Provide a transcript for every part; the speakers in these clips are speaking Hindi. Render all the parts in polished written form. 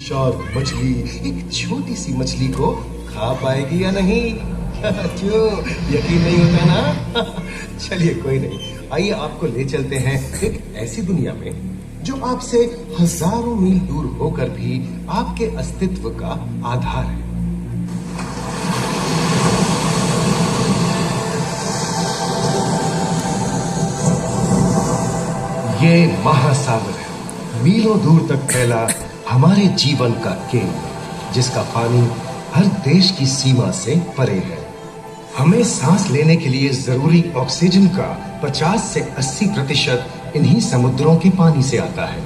शार्क मछली एक छोटी सी मछली को खा पाएगी या नहीं? क्यों यकीन नहीं होता ना? चलिए कोई नहीं, आइए आपको ले चलते हैं एक ऐसी दुनिया में जो आपसे हजारों मील दूर होकर भी आपके अस्तित्व का आधार है। ये महासागर है, मीलों दूर तक फैला हमारे जीवन का केंद्र, जिसका पानी हर देश की सीमा से परे है। हमें सांस लेने के लिए जरूरी ऑक्सीजन का 50 से 80% इन्हीं समुद्रों के पानी से आता है।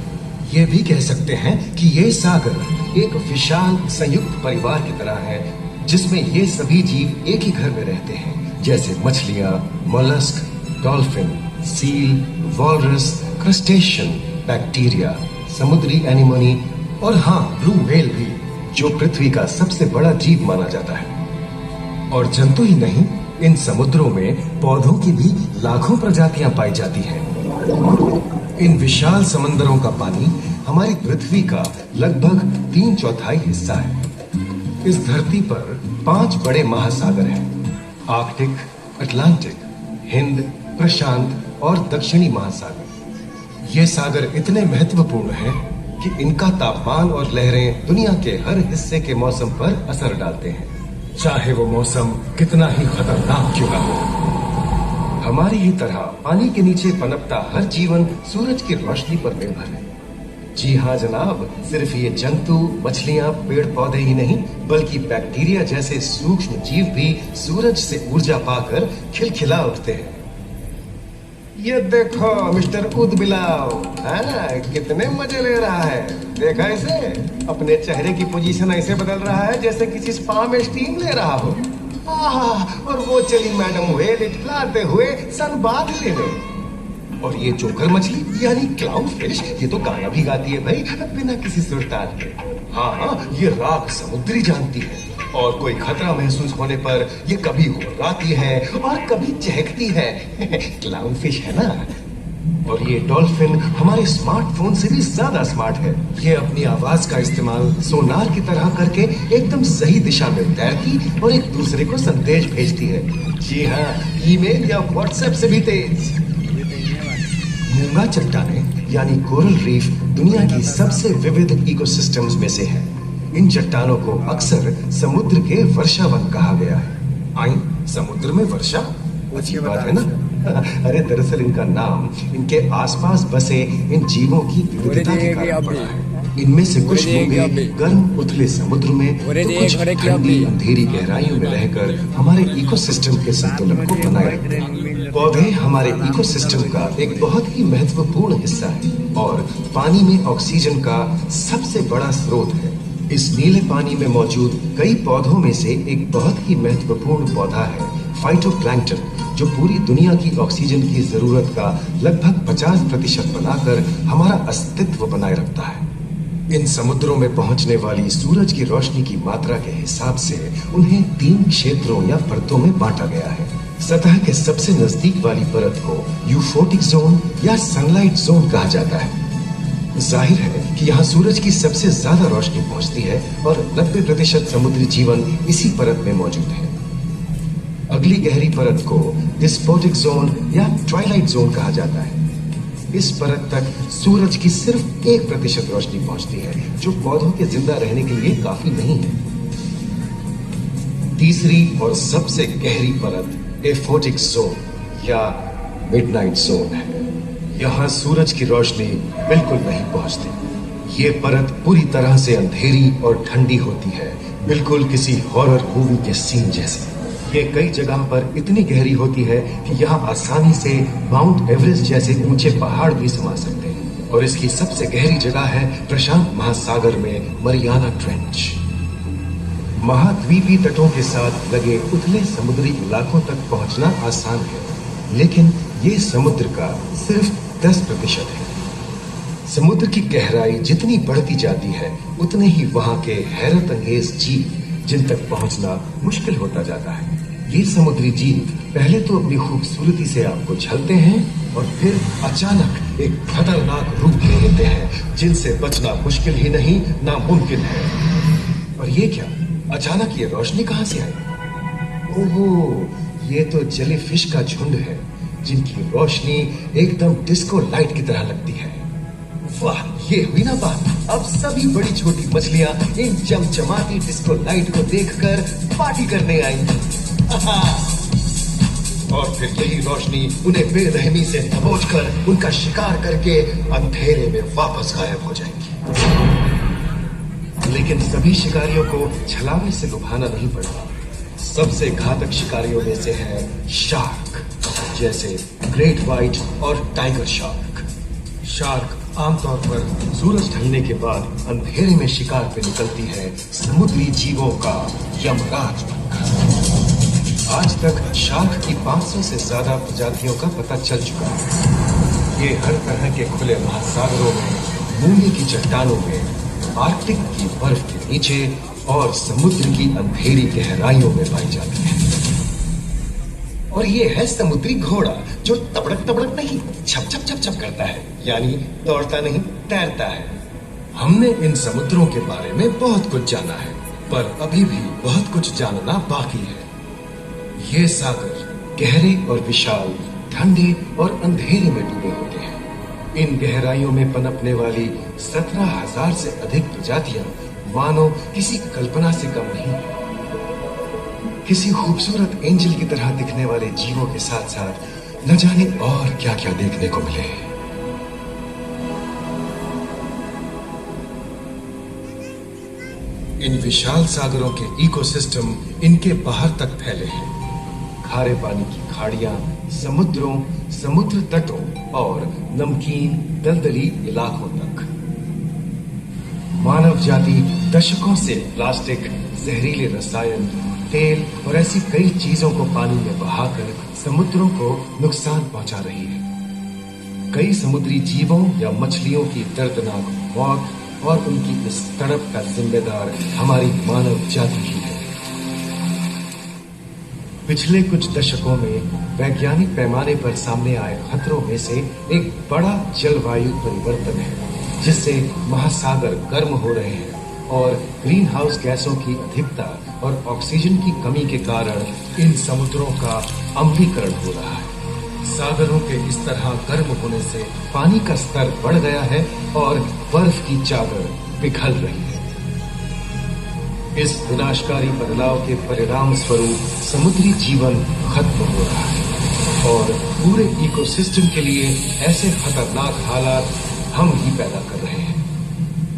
ये भी कह सकते हैं कि ये सागर एक विशाल संयुक्त परिवार की तरह है, जिसमें ये सभी जीव एक ही घर में रहते हैं, जैसे मछलियां, mollusc, dolphin, seal, walrus, crustacean, bacteria, समुद्री एनीमोनी और हाँ, ब्लू व्हेल भी, जो पृथ्वी का सबसे बड़ा जीव माना जाता है। और जंतु ही नहीं, इन समुद्रों में पौधों की भी लाखों प्रजातियां पाई जाती हैं। इन विशाल समंदरों का पानी हमारी पृथ्वी का लगभग 3/4 हिस्सा है। इस धरती पर 5 बड़े महासागर हैं: आर्कटिक, अटलांटिक, हिंद, प्रशांत और दक्षिणी महासागर। ये सागर इतने महत्वपूर्ण हैं कि इनका तापमान और लहरें दुनिया के हर हिस्से के मौसम पर असर डालते हैं, चाहे वो मौसम कितना ही खतरनाक क्यों ना हो। हमारी ही तरह पानी के नीचे पनपता हर जीवन सूरज की रोशनी पर निर्भर है। जी हाँ जनाब, सिर्फ ये जंतु, मछलियां, पेड़ पौधे ही नहीं, बल्कि बैक्टीरिया जैसे सूक्ष्म जीव भी सूरज से ऊर्जा पाकर खिलखिला उठते हैं। ये देखो मिस्टर ऊदबिलाव, कितने मजे ले रहा है। देखा इसे, अपने चेहरे की पोजीशन ऐसे बदल रहा है जैसे किसी स्पा में स्टीम ले रहा हो। और वो चली मैडम व्हेल इटलाते हुए सनबाथ लेने। और ये जोकर मछली यानी क्लाउन फिश, ये तो गाना भी गाती है भाई, बिना किसी सुरताल के। हाँ, ये राख समुद्री जानती है, और कोई खतरा महसूस होने पर ये कभी हुर्राती है और कभी चहकती है। क्लाउन फिश है ना। और ये डॉल्फिन हमारे स्मार्टफोन से भी ज्यादा स्मार्ट है। ये अपनी आवाज का इस्तेमाल सोनार की तरह करके एकदम सही दिशा में तैरती और एक दूसरे को संदेश भेजती है। जी हाँ, ईमेल या व्हाट्सएप से भी तेज। मूंगा चट्टानें यानी कोरल रीफ दुनिया की सबसे विविध इकोसिस्टम्स में से है। इन चट्टानों को अक्सर समुद्र के वर्षावन कहा गया है। आई, समुद्र में वर्षा, अच्छी बात है ना? अरे दरअसल इनका नाम इनके आसपास बसे इन जीवों की विविधता के कारण पड़ा है। इनमें से कुछ मूंगे गर्म उथले समुद्र में, तो कुछ ठंडी अंधेरी गहराइयों में रहकर हमारे इकोसिस्टम के संतुलन को बनाए रखते हैं। पौधे हमारे इकोसिस्टम का एक बहुत ही महत्वपूर्ण हिस्सा है और पानी में ऑक्सीजन का सबसे बड़ा स्रोत है। इस नीले पानी में मौजूद कई पौधों में से एक बहुत ही महत्वपूर्ण पौधा है फाइटोप्लैंक्टन, जो पूरी दुनिया की ऑक्सीजन की जरूरत का लगभग 50% बनाकर हमारा अस्तित्व बनाए रखता है। इन समुद्रों में पहुंचने वाली सूरज की रोशनी की मात्रा के हिसाब से उन्हें 3 क्षेत्रों या परतों में बांटा गया है। सतह के सबसे नजदीक वाली परत को यूफोटिक जोन या सनलाइट जोन कहा जाता है। जाहिर है कि यहाँ सूरज की सबसे ज्यादा रोशनी पहुंचती है और 90% समुद्री जीवन इसी परत में मौजूद है। अगली गहरी परत को डिस्पोटिक जोन या ट्वाइलाइट जोन कहा जाता है। इस परत तक सूरज की सिर्फ 1% रोशनी पहुंचती है, जो पौधों के जिंदा रहने के लिए काफी नहीं है। तीसरी और सबसे गहरी परत एफोटिक जोन या मिडनाइट जोन है। यहाँ सूरज की रोशनी बिल्कुल नहीं पहुंचती। ये परत पूरी तरह से अंधेरी और ठंडी होती है, बिल्कुल किसी हॉरर मूवी के सीन जैसे। ये कई जगह पर इतनी गहरी होती है कि यहाँ आसानी से माउंट एवरेस्ट जैसे ऊंचे पहाड़ भी समा सकते हैं। और इसकी सबसे गहरी जगह है प्रशांत महासागर में मरियाना ट्रेंच। महाद्वीपीय तटों के साथ लगे उथले समुद्री इलाकों तक पहुंचना आसान है, लेकिन ये समुद्र का सिर्फ 10% है। समुद्र की गहराई जितनी बढ़ती जाती है, उतने ही वहां के हैरत अंगेज जीव जिन तक पहुंचना मुश्किल होता जाता है। ये समुद्री जीव पहले तो अपनी खूबसूरती से आपको छलते हैं, और फिर अचानक एक खतरनाक रूप ले लेते हैं जिनसे बचना मुश्किल ही नहीं नामुमकिन है। और ये क्या, अचानक ये रोशनी कहां से आई? ओहो, ये तो जेलीफिश का झुंड है जिनकी रोशनी एकदम डिस्को लाइट की तरह लगती है। वाह, ये हुई ना बात। अब सभी बड़ी छोटी मछलियां इन चमचमाती डिस्को लाइट को देखकर पार्टी करने आएंगी। और फिर यही रोशनी उन्हें बेरहमी से दबोचकर उनका शिकार करके अंधेरे में वापस गायब हो जाएंगी। लेकिन सभी शिकारियों को छलावे से लुभाना नहीं पड़ता। सबसे घातक शिकारियों में से है शार्क, जैसे ग्रेट व्हाइट और टाइगर शार्क। शार्क आमतौर पर सूरज ढलने के बाद अंधेरे में शिकार पे निकलती है समुद्री जीवों का यमराज बनकर। आज तक शार्क की 500 से ज्यादा प्रजातियों का पता चल चुका है। ये हर तरह के खुले महासागरों में, मूंगे की चट्टानों में, आर्कटिक की बर्फ के नीचे और समुद्र की अंधेरी गहराइयों में पाई जाती है। और ये है समुद्री घोड़ा, जो तबड़क तबड़क नहीं, छप छप छप छप करता है, यानी दौड़ता नहीं, तैरता है। हमने इन समुद्रों के बारे में बहुत कुछ जाना है, पर अभी भी बहुत कुछ जानना बाकी है। ये सागर गहरे और विशाल, ठंडे और अंधेरे में डूबे होते हैं। इन गहराइयों में पनपने वाली 17,000 से अधिक प्रजातियां मानो किसी कल्पना से कम नहीं है। किसी खूबसूरत एंजल की तरह दिखने वाले जीवों के साथ साथ न जाने और क्या क्या देखने को मिले। इन विशाल सागरों के इकोसिस्टम इनके बाहर तक फैले हैं। खारे पानी की खाड़ियां, समुद्रों, समुद्र तटों और नमकीन दलदली इलाकों तक। मानव जाति दशकों से प्लास्टिक, जहरीले रसायन, तेल और ऐसी कई चीजों को पानी में बहाकर समुद्रों को नुकसान पहुंचा रही है। कई समुद्री जीवों या मछलियों की दर्दनाक मौत और उनकी इस तड़प का जिम्मेदार हमारी मानव जाति ही है। पिछले कुछ दशकों में वैज्ञानिक पैमाने पर सामने आए खतरों में से एक बड़ा जलवायु परिवर्तन है, जिससे महासागर गर्म हो रहे हैं और ग्रीन हाउस गैसों की अधिकता और ऑक्सीजन की कमी के कारण इन समुद्रों का अम्लीकरण हो रहा है। सागरों के इस तरह गर्म होने से पानी का स्तर बढ़ गया है और बर्फ की चादर पिघल रही है। इस विनाशकारी बदलाव के परिणाम स्वरूप समुद्री जीवन खत्म हो रहा है और पूरे इकोसिस्टम के लिए ऐसे खतरनाक हालात हम ही पैदा कर रहे हैं।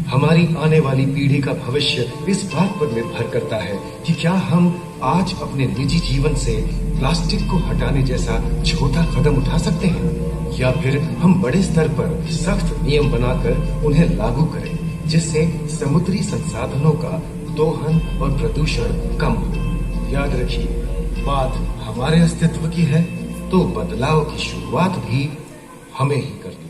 हमारी आने वाली पीढ़ी का भविष्य इस बात पर निर्भर करता है कि क्या हम आज अपने निजी जीवन से प्लास्टिक को हटाने जैसा छोटा कदम उठा सकते हैं, या फिर हम बड़े स्तर पर सख्त नियम बनाकर उन्हें लागू करें, जिससे समुद्री संसाधनों का दोहन और प्रदूषण कम हो। याद रखिए, बात हमारे अस्तित्व की है तो बदलाव की शुरुआत भी हमें ही करनी है।